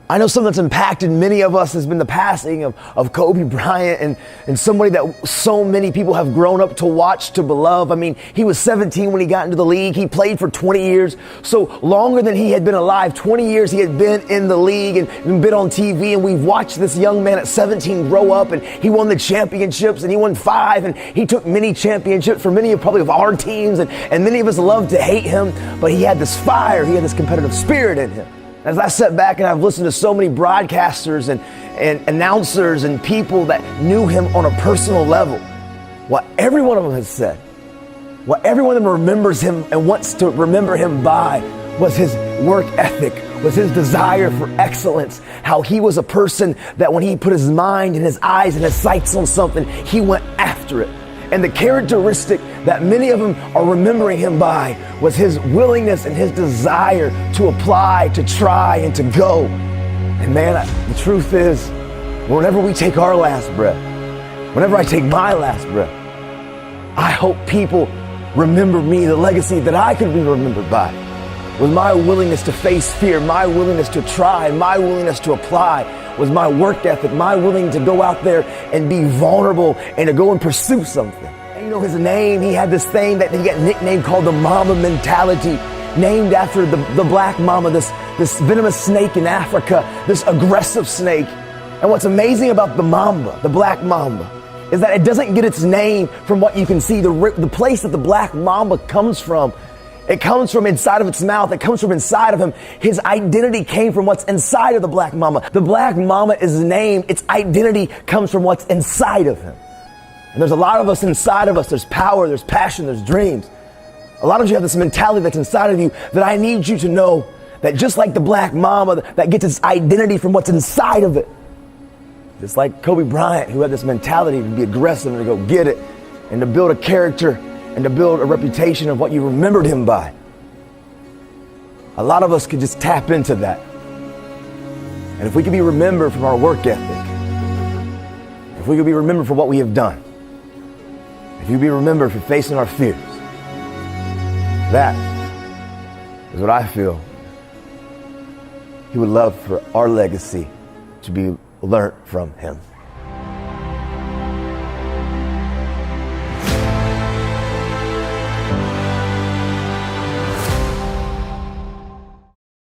I know something that's impacted many of us has been the passing of Kobe Bryant and somebody that so many people have grown up to watch, to beloved. I mean, he was 17 when he got into the league. He played for 20 years. So longer than he had been alive, 20 years he had been in the league and been on TV. And we've watched this young man at 17 grow up, and he won the championships, and he won 5, and he took many championships for many of probably of our teams. And many of us loved to hate him, but he had this fire. He had this competitive spirit in him. As I sat back and I've listened to so many broadcasters and announcers and people that knew him on a personal level, what every one of them has said, what every one of them remembers him and wants to remember him by was his work ethic, was his desire for excellence, how he was a person that when he put his mind and his eyes and his sights on something, he went after it. And the characteristic that many of them are remembering him by was his willingness and his desire to apply, to try, and to go. And man, the truth is, whenever we take our last breath, whenever I take my last breath, I hope people remember me, the legacy that I could be remembered by was my willingness to face fear, my willingness to try, my willingness to apply, was my work ethic, my willing to go out there and be vulnerable and to go and pursue something. And you know his name, he had this thing that he got nicknamed called the Mamba mentality, named after the black mamba, this venomous snake in Africa, this aggressive snake. And what's amazing about the mamba, the black mamba, is that it doesn't get its name from what you can see. The place that the black mamba comes from, it comes from inside of its mouth. It comes from inside of him. His identity came from what's inside of the black mamba. The black mamba is named. Its identity comes from what's inside of him. And there's a lot of us inside of us. There's power, there's passion, there's dreams. A lot of you have this mentality that's inside of you that I need you to know that just like the black mamba that gets its identity from what's inside of it, just like Kobe Bryant, who had this mentality to be aggressive and to go get it and to build a character and to build a reputation of what you remembered him by. A lot of us could just tap into that. And if we could be remembered from our work ethic, if we could be remembered for what we have done, if you be remembered for facing our fears, that is what I feel he would love for our legacy to be learned from him.